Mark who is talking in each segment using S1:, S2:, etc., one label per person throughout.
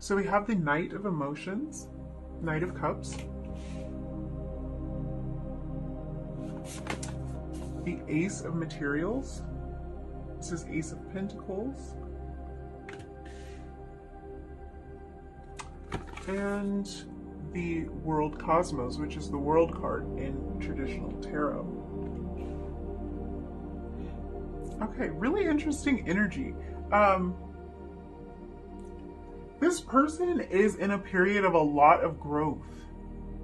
S1: So we have the Knight of Emotions, Knight of Cups, the Ace of Materials, this is Ace of Pentacles, and the World Cosmos, which is the World card in traditional tarot. Okay, really interesting energy. This person is in a period of a lot of growth.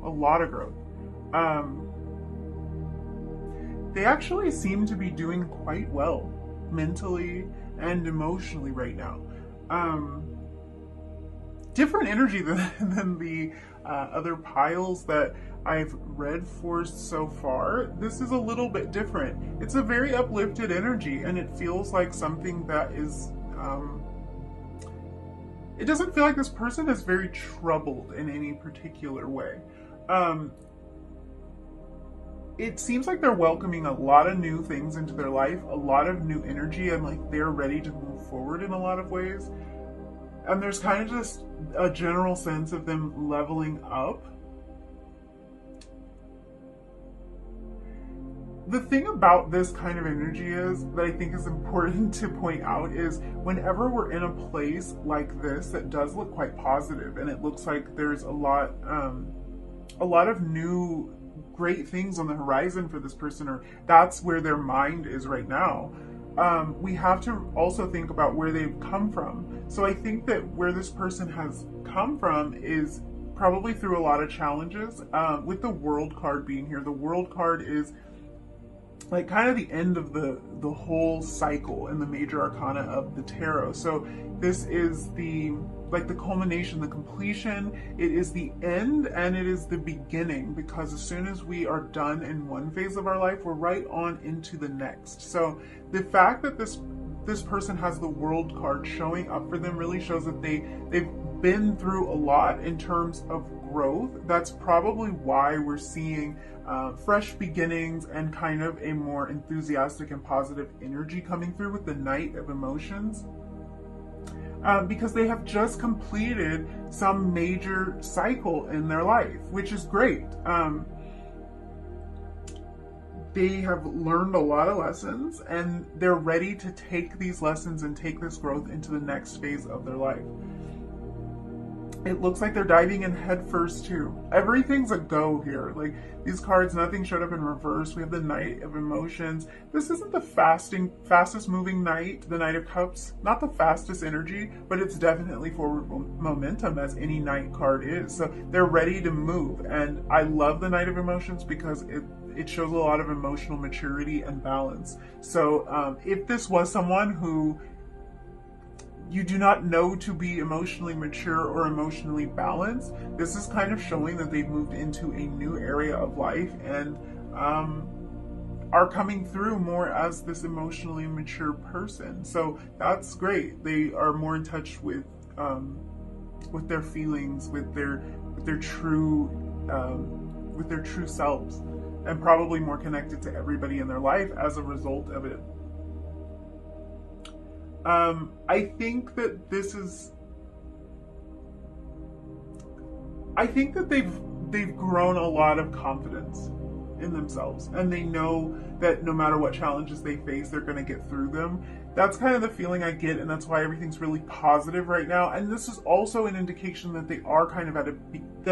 S1: A lot of growth. They actually seem to be doing quite well mentally and emotionally right now. Different energy than the other piles that I've read for so far. This is a little bit different. It's a very uplifted energy, and it feels like something that is it doesn't feel like this person is very troubled in any particular way. It seems like they're welcoming a lot of new things into their life, a lot of new energy, and like they're ready to move forward in a lot of ways. And there's kind of just a general sense of them leveling up. The thing about this kind of energy is that I think is important to point out is whenever we're in a place like this that does look quite positive, and it looks like there's a lot of new great things on the horizon for this person, or that's where their mind is right now. We have to also think about where they've come from. So I think that where this person has come from is probably through a lot of challenges. With the World card being here, the World card is like kind of the end of the whole cycle in the major arcana of the tarot. So this is the culmination, the completion. It is the end and it is the beginning, because as soon as we are done in one phase of our life, we're right on into the next. So the fact that this person has the World card showing up for them really shows that they've been through a lot in terms of growth. That's probably why we're seeing fresh beginnings and kind of a more enthusiastic and positive energy coming through with the Knight of Emotions. Because they have just completed some major cycle in their life, which is great. They have learned a lot of lessons, and they're ready to take these lessons and take this growth into the next phase of their life. It looks like they're diving in head first too. Everything's a go here. Like these cards, nothing showed up in reverse. We have the Knight of Emotions. This isn't the fastest moving Knight, the Knight of Cups. Not the fastest energy, but it's definitely forward momentum, as any Knight card is. So they're ready to move. And I love the Knight of Emotions because it shows a lot of emotional maturity and balance. So if this was someone who you do not know to be emotionally mature or emotionally balanced, this is kind of showing that they've moved into a new area of life and are coming through more as this emotionally mature person. So that's great. They are more in touch with their feelings, with their true selves, and probably more connected to everybody in their life as a result of it. I think that they've grown a lot of confidence in themselves, and they know that no matter what challenges they face, they're going to get through them. That's kind of the feeling I get, and that's why everything's really positive right now. And this is also an indication that they are kind of at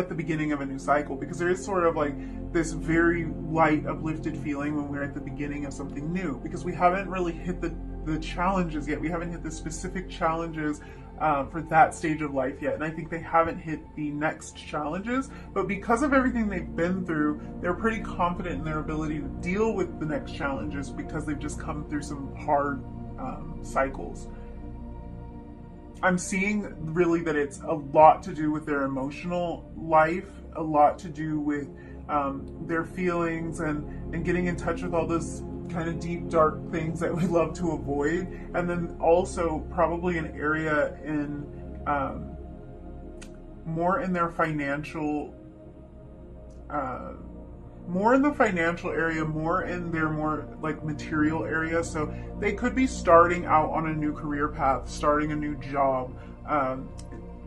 S1: the beginning of a new cycle, because there is sort of like this very light, uplifted feeling when we're at the beginning of something new, because we haven't really hit the challenges yet. We haven't hit the specific challenges for that stage of life yet. And I think they haven't hit the next challenges, but because of everything they've been through, they're pretty confident in their ability to deal with the next challenges, because they've just come through some hard cycles. I'm seeing really that it's a lot to do with their emotional life, a lot to do with their feelings and getting in touch with all those kind of deep, dark things that we love to avoid. And then also probably an area in more in their financial more in the financial area, more in their more like material area. So they could be starting out on a new career path, starting a new job,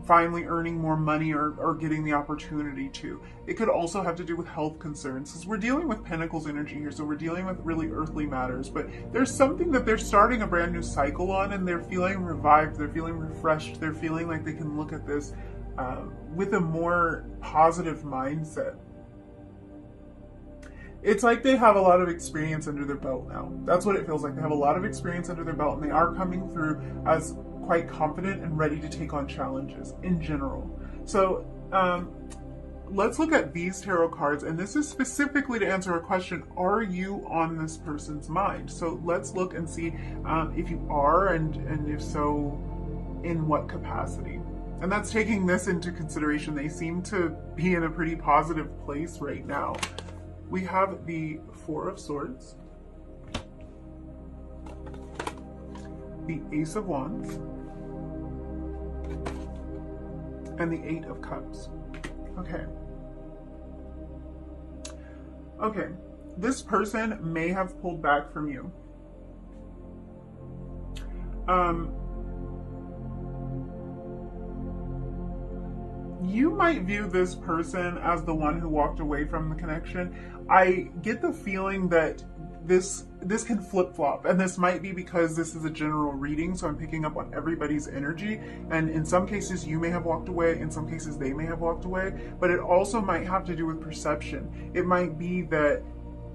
S1: finally earning more money or getting the opportunity to. It could also have to do with health concerns, because we're dealing with Pentacles energy here, so we're dealing with really earthly matters, but there's something that they're starting a brand new cycle on, and they're feeling revived, they're feeling refreshed, they're feeling like they can look at this with a more positive mindset. It's like they have a lot of experience under their belt now. That's what it feels like. They have a lot of experience under their belt, and they are coming through as quite confident and ready to take on challenges in general. So let's look at these tarot cards, and this is specifically to answer a question: are you on this person's mind? So let's look and see if you are, and if so, in what capacity. And that's taking this into consideration. They seem to be in a pretty positive place right now. We have the Four of Swords, the Ace of Wands, and the Eight of Cups. Okay, this person may have pulled back from you. You might view this person as the one who walked away from the connection. I get the feeling that this can flip-flop, and this might be because this is a general reading, so I'm picking up on everybody's energy, and in some cases you may have walked away, in some cases they may have walked away, but it also might have to do with perception. It might be that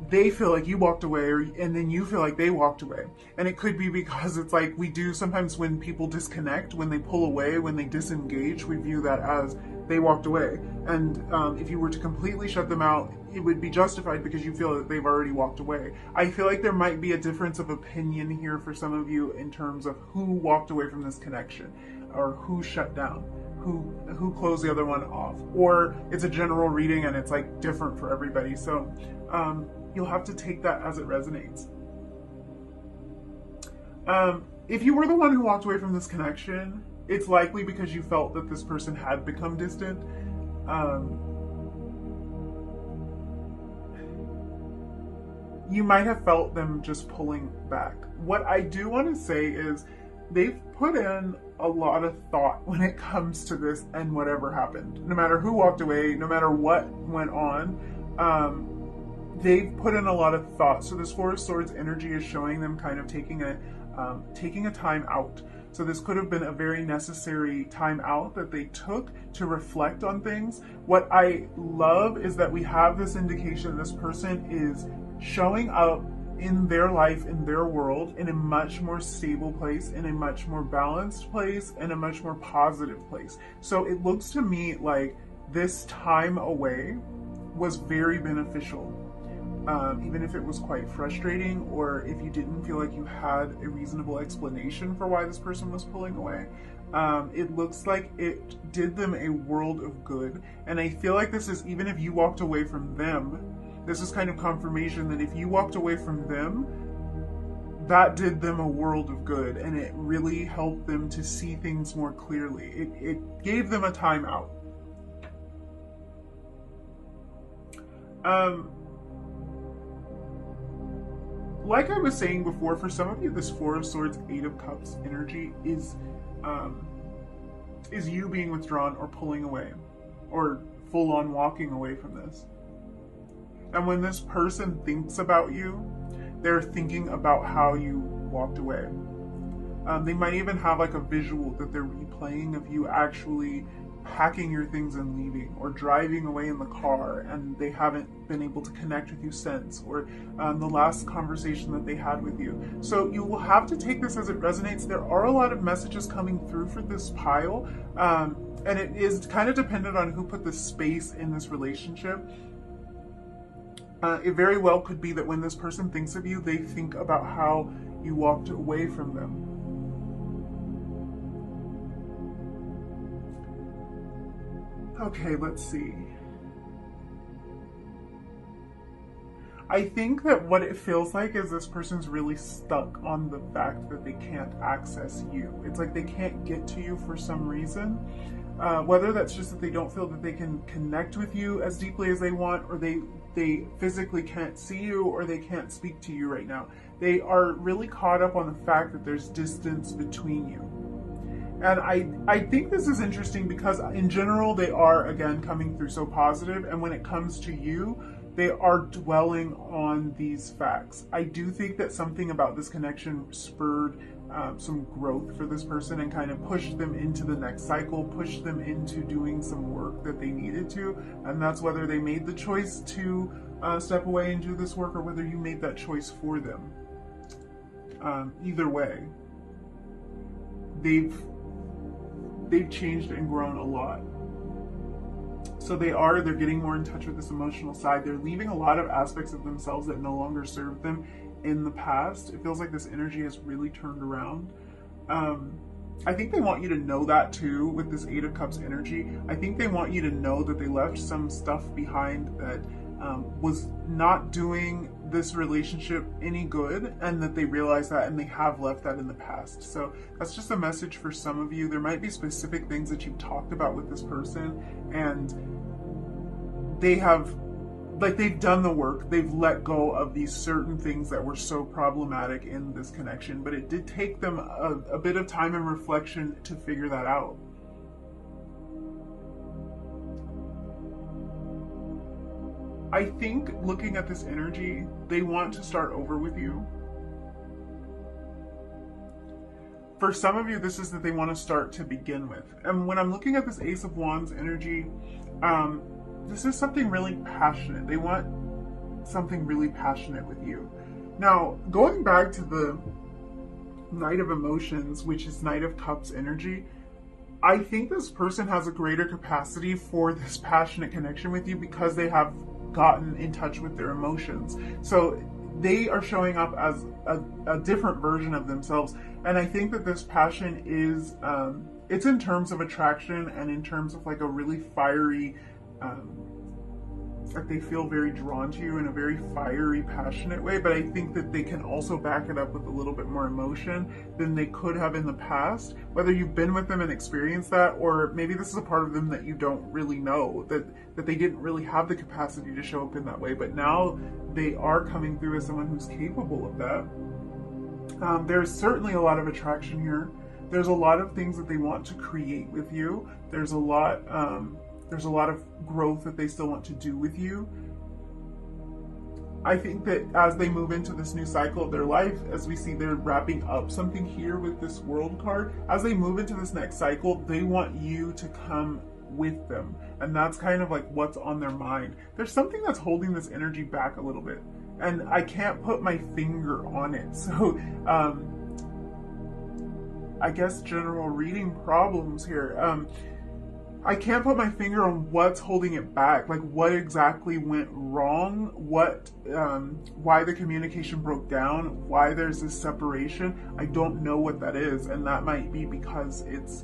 S1: they feel like you walked away, and then you feel like they walked away. And it could be because it's like we do sometimes when people disconnect, when they pull away, when they disengage, we view that as they walked away. And if you were to completely shut them out, it would be justified because you feel that they've already walked away. I feel like there might be a difference of opinion here for some of you in terms of who walked away from this connection, or who shut down, who closed the other one off, or it's a general reading and it's like different for everybody. So you'll have to take that as it resonates. If you were the one who walked away from this connection, it's likely because you felt that this person had become distant. You might have felt them just pulling back. What I do want to say is they've put in a lot of thought when it comes to this and whatever happened. No matter who walked away, no matter what went on, they've put in a lot of thought. So this Four of Swords energy is showing them kind of taking a time out. So this could have been a very necessary time out that they took to reflect on things. What I love is that we have this indication this person is showing up in their life, in their world, in a much more stable place, in a much more balanced place, and a much more positive place. So it looks to me like this time away was very beneficial. Even if it was quite frustrating, or if you didn't feel like you had a reasonable explanation for why this person was pulling away, it looks like it did them a world of good. And I feel like this is, even if you walked away from them, this is kind of confirmation that if you walked away from them, that did them a world of good, and it really helped them to see things more clearly. It gave them a time out. Like I was saying before, for some of you, this Four of Swords, Eight of Cups energy is you being withdrawn or pulling away, or full on walking away from this. And when this person thinks about you, they're thinking about how you walked away. They might even have like a visual that they're replaying of you actually packing your things and leaving, or driving away in the car and they haven't been able to connect with you since, or the last conversation that they had with you. So you will have to take this as it resonates. There are a lot of messages coming through for this pile, and it is kind of dependent on who put the space in this relationship. It very well could be that when this person thinks of you, they think about how you walked away from them. Okay, let's see. I think that what it feels like is this person's really stuck on the fact that they can't access you. It's like they can't get to you for some reason. Whether that's just that they don't feel that they can connect with you as deeply as they want, or they physically can't see you, or they can't speak to you right now. They are really caught up on the fact that there's distance between you. And I think this is interesting because in general, they are, again, coming through so positive. And when it comes to you, they are dwelling on these facts. I do think that something about this connection spurred some growth for this person and kind of pushed them into the next cycle, pushed them into doing some work that they needed to. And that's whether they made the choice to step away and do this work, or whether you made that choice for them. Either way, they've changed and grown a lot. So they're getting more in touch with this emotional side. They're leaving a lot of aspects of themselves that no longer serve them in the past. It feels like this energy has really turned around. I think they want you to know that too, with this Eight of Cups energy. I think they want you to know that they left some stuff behind that was not doing this relationship any good, and that they realize that, and they have left that in the past. So that's just a message for some of you. There might be specific things that you've talked about with this person, and they've done the work. They've let go of these certain things that were so problematic in this connection, but it did take them a bit of time and reflection to figure that out. I think looking at this energy, they want to start over with you. For some of you, this is that they want to start to begin with. And when I'm looking at this Ace of Wands energy, this is something really passionate. They want something really passionate with you. Now, going back to the Knight of Emotions, which is Knight of Cups energy, I think this person has a greater capacity for this passionate connection with you because they have gotten in touch with their emotions. So they are showing up as a different version of themselves. And I think that this passion is, it's in terms of attraction and in terms of like a really fiery, like they feel very drawn to you in a very fiery, passionate way. But I think that they can also back it up with a little bit more emotion than they could have in the past. Whether you've been with them and experienced that, or maybe this is a part of them that you don't really know, that they didn't really have the capacity to show up in that way. But now they are coming through as someone who's capable of that. There's certainly a lot of attraction here. There's a lot of things that they want to create with you. There's a lot of growth that they still want to do with you. I think that as they move into this new cycle of their life, as we see they're wrapping up something here with this World card, as they move into this next cycle, they want you to come with them. And that's kind of like what's on their mind. There's something that's holding this energy back a little bit, and I can't put my finger on it. So I guess general reading problems here. I can't put my finger on what's holding it back, like what exactly went wrong, why the communication broke down, why there's this separation. I don't know what that is, and that might be because it's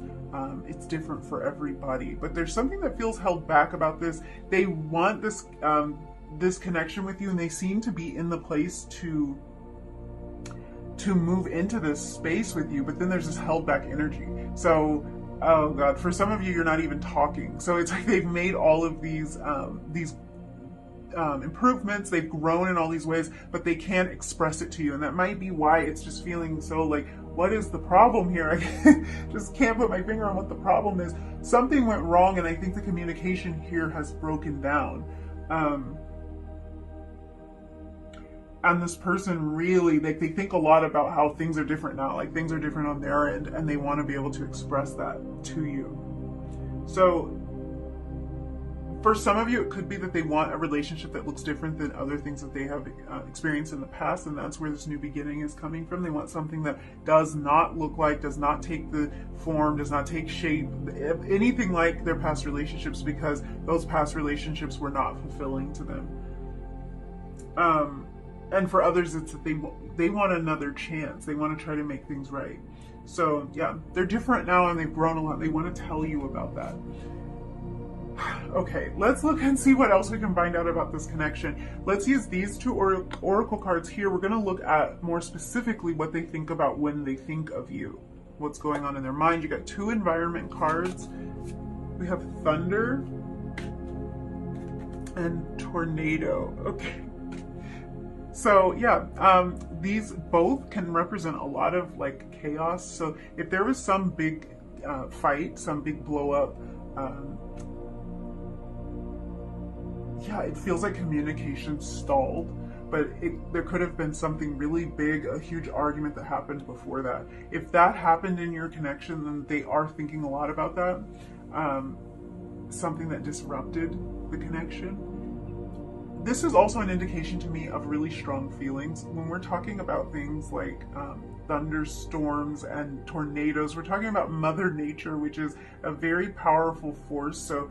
S1: different for everybody. But there's something that feels held back about this. They want this this connection with you, and they seem to be in the place to move into this space with you, but then there's this held back energy. So oh God, for some of you, you're not even talking. So it's like they've made all of these improvements, they've grown in all these ways, but they can't express it to you. And that might be why it's just feeling so like, what is the problem here? I just can't put my finger on what the problem is. Something went wrong, and I think the communication here has broken down. And this person really, they think a lot about how things are different now, like things are different on their end, and they want to be able to express that to you. So for some of you, it could be that they want a relationship that looks different than other things that they have experienced in the past, and that's where this new beginning is coming from. They want something that does not look like, does not take the form, does not take shape, anything like their past relationships, because those past relationships were not fulfilling to them. And for others, it's that they want another chance. They want to try to make things right. So yeah, they're different now, and they've grown a lot. They want to tell you about that. Okay, let's look and see what else we can find out about this connection. Let's use these two oracle cards here. We're going to look at more specifically what they think about when they think of you, what's going on in their mind. You got two environment cards. We have thunder and tornado. Okay. So yeah, these both can represent a lot of like chaos. So if there was some big fight, some big blow up. Yeah, it feels like communication stalled, but there could have been something really big, a huge argument that happened before that. If that happened in your connection, then they are thinking a lot about that. Something that disrupted the connection. This is also an indication to me of really strong feelings. When we're talking about things like thunderstorms and tornadoes, we're talking about Mother Nature, which is a very powerful force. So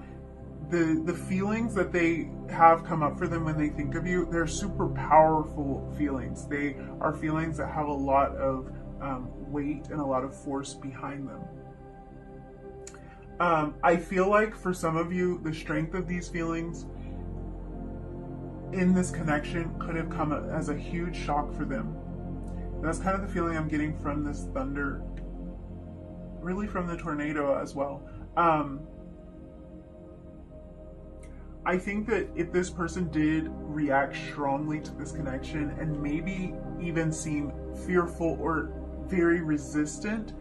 S1: the feelings that they have come up for them when they think of you, they're super powerful feelings. They are feelings that have a lot of weight and a lot of force behind them. I feel like for some of you, the strength of these feelings in this connection could have come as a huge shock for them. And that's kind of the feeling I'm getting from this thunder, really from the tornado as well. I think that if this person did react strongly to this connection and maybe even seem fearful or very resistant,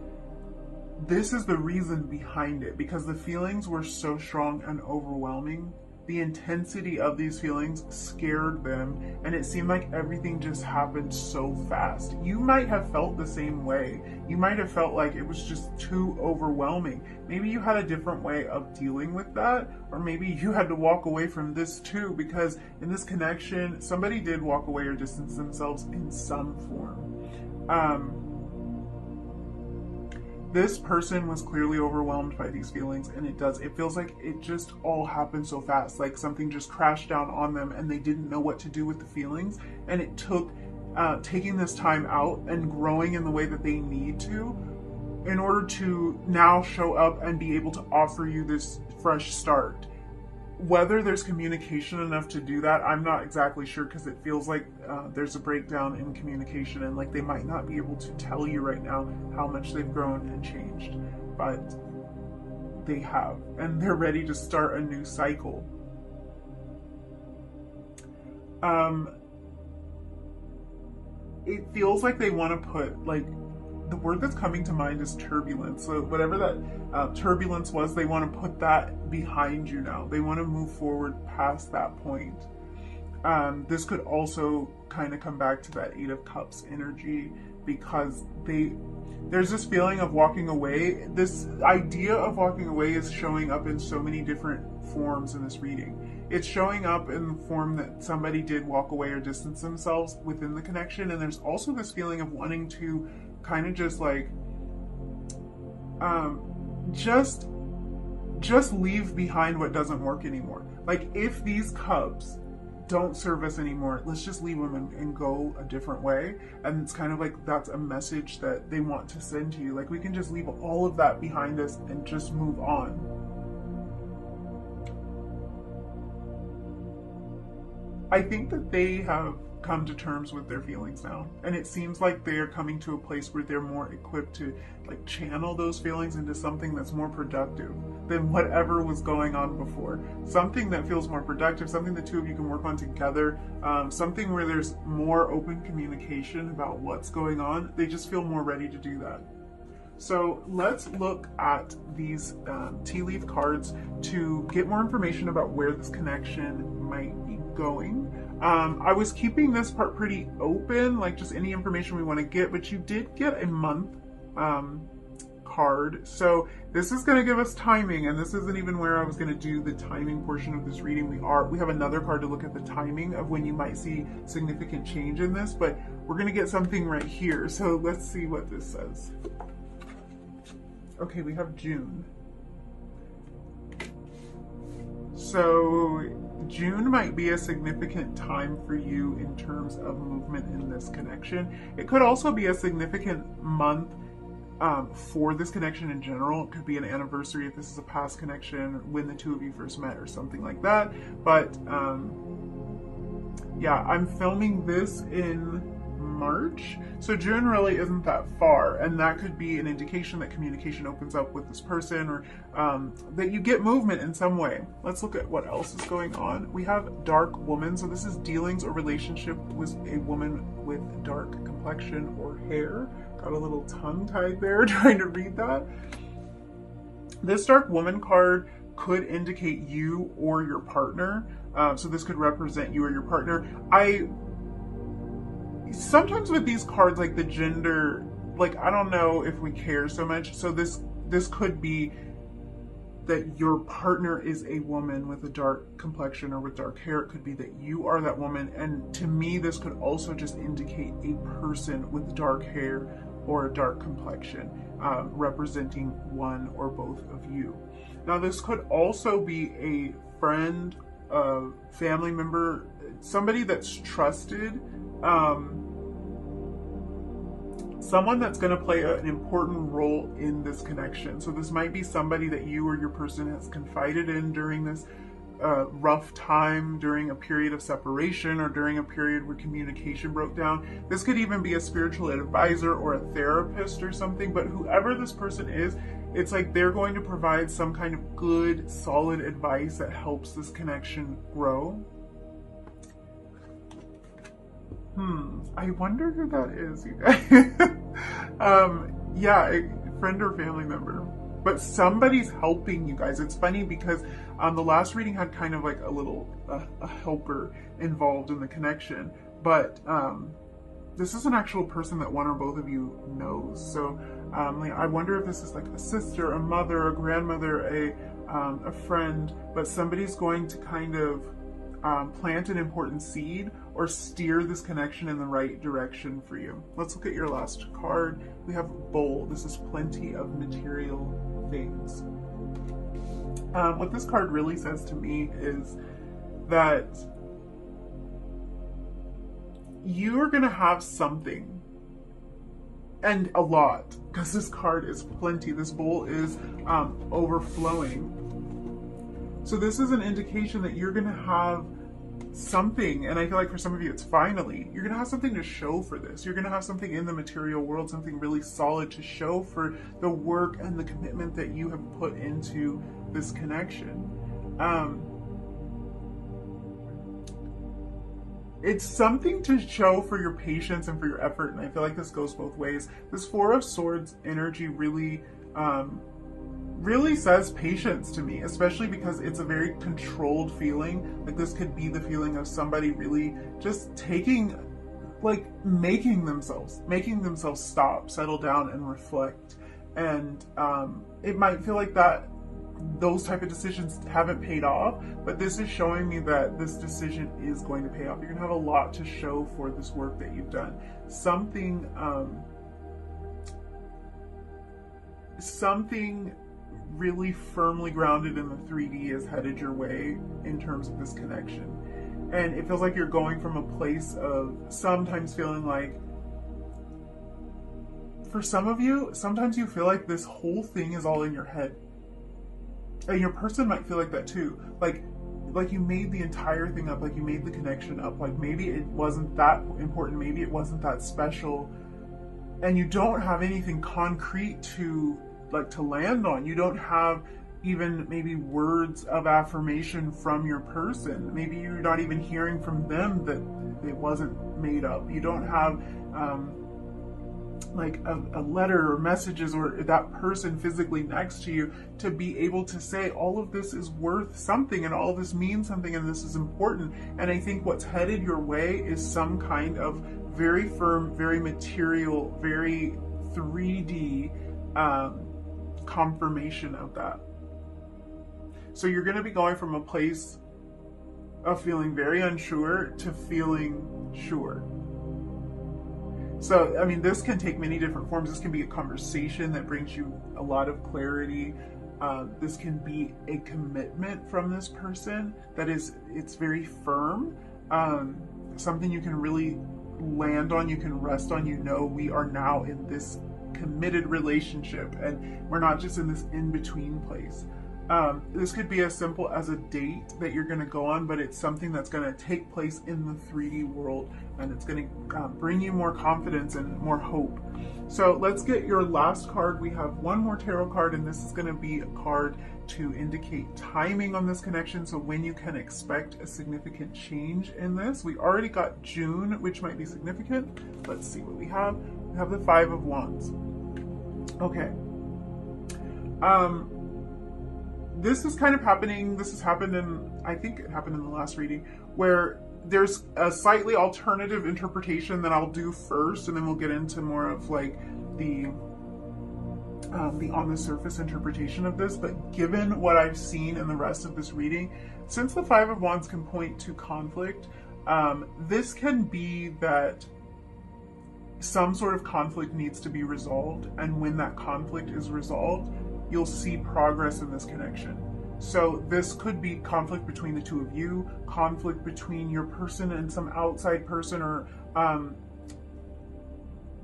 S1: this is the reason behind it, because the feelings were so strong and overwhelming. The intensity of these feelings scared them, and it seemed like everything just happened so fast. You might have felt the same way. You might have felt like it was just too overwhelming. Maybe you had a different way of dealing with that, or maybe you had to walk away from this too, because in this connection, somebody did walk away or distance themselves in some form. This person was clearly overwhelmed by these feelings, and it feels like it just all happened so fast, like something just crashed down on them and they didn't know what to do with the feelings. And it took taking this time out and growing in the way that they need to in order to now show up and be able to offer you this fresh start. Whether there's communication enough to do that, I'm not exactly sure, because it feels like there's a breakdown in communication, and like they might not be able to tell you right now how much they've grown and changed, but they have, and they're ready to start a new cycle. It feels like they want to put, like, the word that's coming to mind is turbulence. So whatever that turbulence was, they want to put that behind you now. They want to move forward past that point. This could also kind of come back to that Eight of Cups energy, because there's this feeling of walking away. This idea of walking away is showing up in so many different forms in this reading. It's showing up in the form that somebody did walk away or distance themselves within the connection. And there's also this feeling of wanting to kind of just like just leave behind what doesn't work anymore. Like, if these cups don't serve us anymore, let's just leave them and go a different way. And it's kind of like that's a message that they want to send to you. Like, we can just leave all of that behind us and just move on. I think that they have come to terms with their feelings now, and it seems like they're coming to a place where they're more equipped to like channel those feelings into something that's more productive than whatever was going on before. Something that feels more productive, something the two of you can work on together, something where there's more open communication about what's going on. They just feel more ready to do that. So let's look at these tea leaf cards to get more information about where this connection might be going. I was keeping this part pretty open, like just any information we want to get, but you did get a month card. So this is going to give us timing, and this isn't even where I was going to do the timing portion of this reading. We have another card to look at the timing of when you might see significant change in this, but we're going to get something right here. So let's see what this says. Okay, we have June. So June might be a significant time for you in terms of movement in this connection. It could also be a significant month for this connection in general. It could be an anniversary if this is a past connection, when the two of you first met or something like that. But yeah, I'm filming this in March, so June really isn't that far, and that could be an indication that communication opens up with this person, or that you get movement in some way. Let's look at what else is going on. We have dark woman, so this is dealings or relationship with a woman with dark complexion or hair. Got a little tongue tied there trying to read that. This Dark Woman card could indicate you or your partner. So this could represent you or your partner. Sometimes with these cards, like the gender, like I don't know if we care so much. So this could be that your partner is a woman with a dark complexion or with dark hair. It could be that you are that woman. And to me, this could also just indicate a person with dark hair or a dark complexion, representing one or both of you. Now, this could also be a friend, a family member, somebody that's trusted, someone that's going to play an important role in this connection. So this might be somebody that you or your person has confided in during this rough time, during a period of separation, or during a period where communication broke down. This could even be a spiritual advisor or a therapist or something, but whoever this person is, it's like they're going to provide some kind of good, solid advice that helps this connection grow. I wonder who that is, you guys. Yeah, a friend or family member. But somebody's helping you guys. It's funny because the last reading had kind of like a little a helper involved in the connection. But this is an actual person that one or both of you knows. So like, I wonder if this is like a sister, a mother, a grandmother, a friend. But somebody's going to kind of plant an important seed or steer this connection in the right direction for you. Let's look at your last card. We have bowl. This is plenty of material things. What this card really says to me is that you are going to have something, and a lot, because this card is plenty. This bowl is overflowing. So this is an indication that you're going to have something, and I feel like for some of you it's finally, you're gonna have something to show for this. You're gonna have something in the material world, something really solid to show for the work and the commitment that you have put into this connection. It's something to show for your patience and for your effort, and I feel like this goes both ways. This Four of Swords energy really says patience to me, especially because it's a very controlled feeling. Like this could be the feeling of somebody really just taking, like making themselves stop, settle down and reflect. And it might feel like that those type of decisions haven't paid off, but this is showing me that this decision is going to pay off. You're gonna have a lot to show for this work that you've done. Something really firmly grounded in the 3D is headed your way in terms of this connection. And it feels like you're going from a place of sometimes feeling like, for some of you, sometimes you feel like this whole thing is all in your head. And your person might feel like that too. Like you made the entire thing up, like you made the connection up, like maybe it wasn't that important, maybe it wasn't that special, and you don't have anything concrete to land on. You don't have even maybe words of affirmation from your person. Maybe you're not even hearing from them that it wasn't made up. You don't have like a letter or messages or that person physically next to you to be able to say all of this is worth something and all of this means something and this is important. And I think what's headed your way is some kind of very firm, very material, very 3D confirmation of that. So you're going to be going from a place of feeling very unsure to feeling sure. So, I mean, this can take many different forms. This can be a conversation that brings you a lot of clarity. This can be a commitment from this person that it's very firm. Something you can really land on, you can rest on, you know, we are now in this committed relationship and we're not just in this in-between place. This could be as simple as a date that you're going to go on, but it's something that's going to take place in the 3D world, and it's going to bring you more confidence and more hope. So let's get your last card. We have one more tarot card, and this is going to be a card to indicate timing on this connection, so when you can expect a significant change in this. We already got June, which might be significant. Let's see what we have. We have the Five of Wands. Okay. this is kind of happening. This has happened I think it happened in the last reading, where there's a slightly alternative interpretation that I'll do first, and then we'll get into more of like the on the surface interpretation of this. But given what I've seen in the rest of this reading, since the Five of Wands can point to conflict, this can be that some sort of conflict needs to be resolved, and when that conflict is resolved, you'll see progress in this connection. So this could be conflict between the two of you, conflict between your person and some outside person, or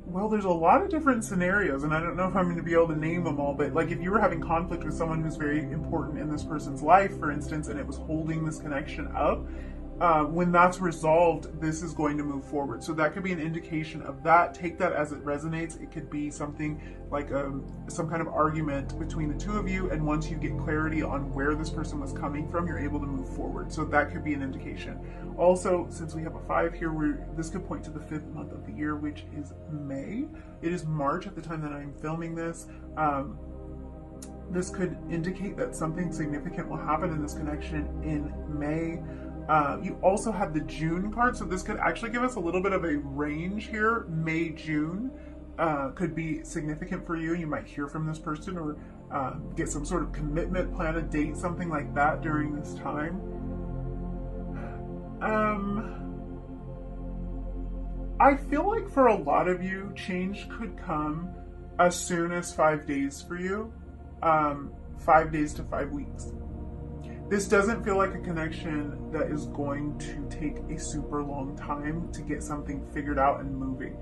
S1: well, there's a lot of different scenarios, and I don't know if I'm going to be able to name them all, but like if you were having conflict with someone who's very important in this person's life, for instance, and it was holding this connection up, when that's resolved, this is going to move forward. So that could be an indication of that. Take that as it resonates. It could be something like some kind of argument between the two of you, and once you get clarity on where this person was coming from, you're able to move forward. So that could be an indication. Also, since we have a 5 here, this could point to the 5th month of the year, which is May. It is March at the time that I'm filming this. This could indicate that something significant will happen in this connection in May. You also have the June card, so this could actually give us a little bit of a range here. May, June could be significant for you. You might hear from this person, or get some sort of commitment, plan a date, something like that during this time. I feel like for a lot of you, change could come as soon as 5 days for you. 5 days to 5 weeks. This doesn't feel like a connection that is going to take a super long time to get something figured out and moving.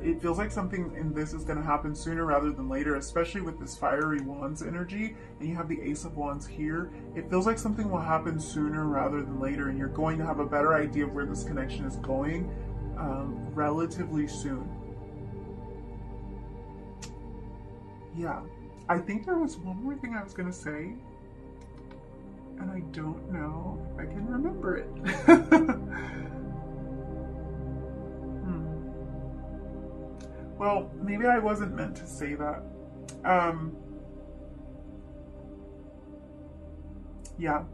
S1: It feels like something in this is going to happen sooner rather than later, especially with this fiery wands energy, and you have the Ace of Wands here. It feels like something will happen sooner rather than later, and you're going to have a better idea of where this connection is going relatively soon. Yeah, I think there was one more thing I was going to say, and I don't know if I can remember it. Well, maybe I wasn't meant to say that. Yeah.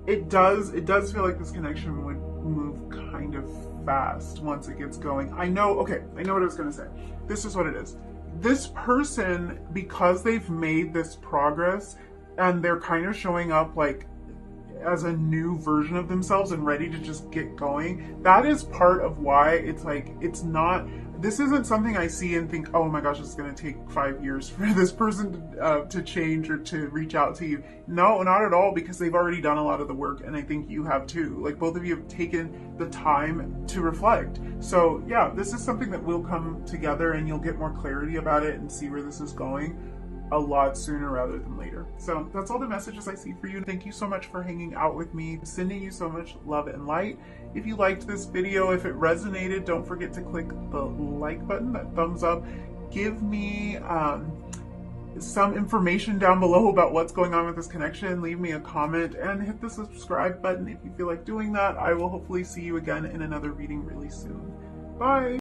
S1: It does feel like this connection would move kind of fast once it gets going. I know what I was gonna say. This is what it is. This person, because they've made this progress, and they're kind of showing up like as a new version of themselves and ready to just get going. That is part of why it's like, this isn't something I see and think, oh my gosh, it's going to take 5 years for this person to change or to reach out to you. No, not at all, because they've already done a lot of the work, and I think you have too. Like, both of you have taken the time to reflect. So yeah, this is something that will come together, and you'll get more clarity about it and see where this is going a lot sooner rather than later. So that's all the messages I see for you. Thank you so much for hanging out with me. Sending you so much love and light. If you liked this video, if it resonated, don't forget to click the like button, that thumbs up. Give me some information down below about what's going on with this connection. Leave me a comment and hit the subscribe button if you feel like doing that. I will hopefully see you again in another reading really soon. Bye!